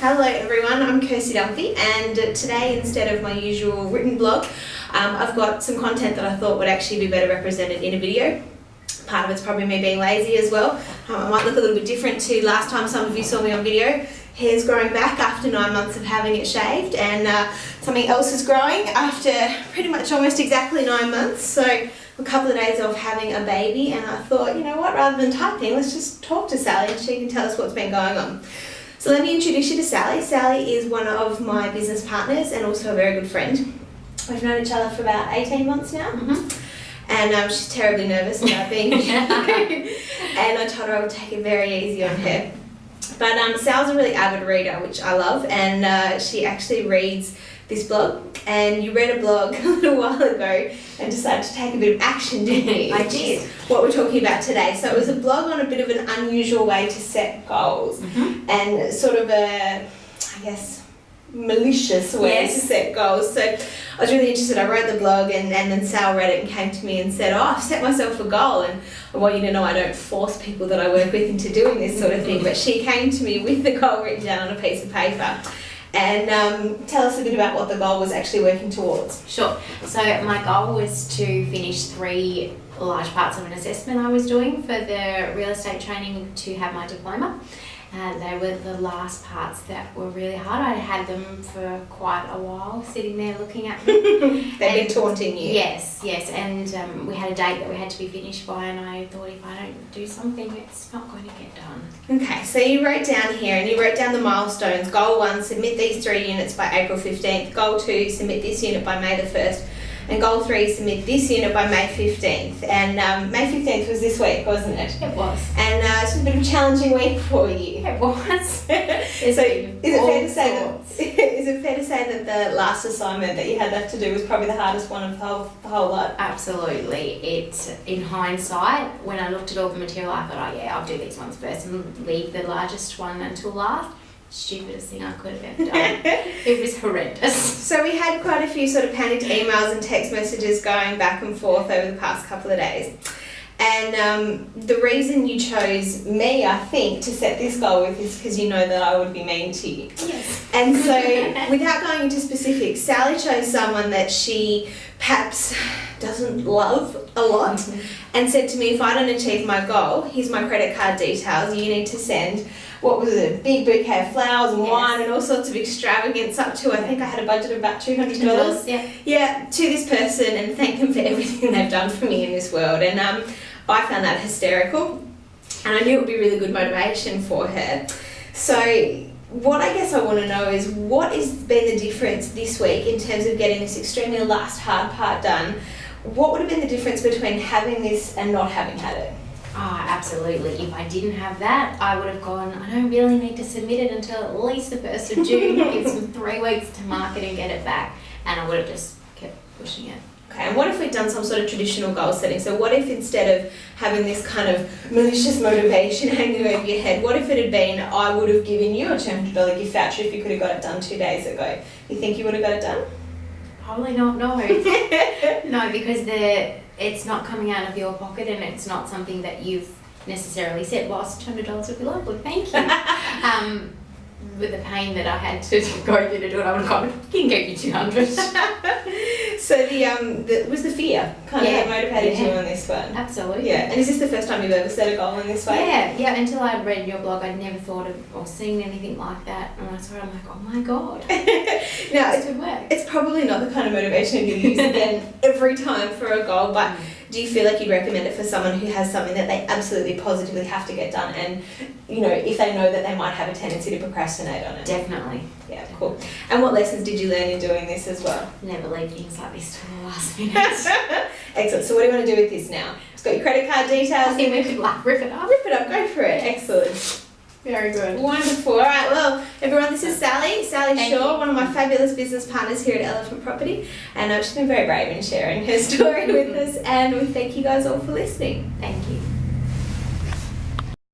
Hello everyone, I'm Kirsty Dunphey, and today instead of my usual written blog, I've got some content that I thought would actually be better represented in a video. Part of it's probably me being lazy as well. I might look a little bit different to last time some of you saw me on video. Hair's growing back after 9 months of having it shaved, and something else is growing after pretty much almost exactly 9 months. So a couple of days of having a baby, and I thought, you know what, rather than typing, let's just talk to Sally and she can tell us what's been going on. So let me introduce you to Sally. Sally is one of my business partners and also a very good friend. We've known each other for about 18 months now. And she's terribly nervous about being here. And I told her I would take it very easy on her. But Sal's a really avid reader, which I love, and she actually reads this blog. And you read a blog a little while ago and decided to take a bit of action, didn't you? I did. What we're talking about today. So it was a blog on a bit of an unusual way to set goals and sort of a, I guess, malicious way to set goals. So I was really interested. I wrote the blog and then Sal read it and came to me and said, oh, I've set myself a goal, and I want you to know I don't force people that I work with into doing this sort of thing. But she came to me with the goal written down on a piece of paper. And tell us a bit about what the goal was actually working towards. Sure. So my goal was to finish 3 large parts of an assessment I was doing for the real estate training to have my diploma. They were the last parts that were really hard. I had them for quite a while, sitting there looking at me. They've been taunting you. Yes. And we had a date that we had to be finished by, and I thought if I don't do something, it's not going to get done. Okay, so you wrote down here, and you wrote down the milestones. Goal 1, submit these 3 units by April 15th. Goal 2, submit this unit by May the 1st. And goal 3, submit this unit by May 15th. And May 15th was this week, wasn't it? It was. And it's a bit of a challenging week for you. It was. So is it fair to say that the last assignment that you had left to do was probably the hardest one of the whole lot? Absolutely. In hindsight, when I looked at all the material, I thought, oh yeah, I'll do these ones first and leave the largest one until last. Stupidest thing I could have ever done. It was horrendous. So we had quite a few sort of panicked emails and text messages going back and forth over the past couple of days. And the reason you chose me, I think, to set this goal with is because you know that I would be mean to you. Yes. And so, without going into specifics, Sally chose someone that she perhaps doesn't love a lot and said to me, if I don't achieve my goal, here's my credit card details, you need to send, what was it, a big bouquet of flowers and wine and all sorts of extravagance up to, I think I had a budget of about $200. Yeah, to this person and thank them for everything they've done for me in this world. And I found that hysterical, and I knew it would be really good motivation for her. So what I guess I want to know is what has been the difference this week in terms of getting this extremely last hard part done? What would have been the difference between having this and not having had it? Oh, absolutely. If I didn't have that, I would have gone, I don't really need to submit it until at least the 1st of June. Gives them 3 weeks to mark it and get it back. And I would have just kept pushing it. Okay, and what if we'd done some sort of traditional goal setting? So what if instead of having this kind of malicious motivation hanging over your head, what if it had been, I would have given you a $200 gift voucher if you could have got it done 2 days ago? You think you would have got it done? Probably not, no. No, because it's not coming out of your pocket and it's not something that you've necessarily said, well, $200 would be lovely, thank you. With the pain that I had to go through to do it, I would have gone, you can give you 200. So was the fear kind of that motivated you on this one? Absolutely. Yeah, and is this the first time you've ever set a goal in this way? Yeah, until I read your blog, I'd never thought of or seen anything like that. And when I saw it, I'm like, oh my God. Now, it's probably not the kind of motivation you use again every time for a goal, but do you feel like you'd recommend it for someone who has something that they absolutely positively have to get done, and you know, if they know that they might have a tendency to procrastinate on it? Definitely. Yeah, cool. And what lessons did you learn in doing this as well? Never leave things like this to the last minute. Excellent. So what do you want to do with this now? It's got your credit card details. I think we could rip it up. Rip it up, go for it. Excellent. Very good. Wonderful. All right, well, everyone, this is Sally Shaw, one of my fabulous business partners here at Elephant Property, and she's been very brave in sharing her story with us, and we thank you guys all for listening. Thank you.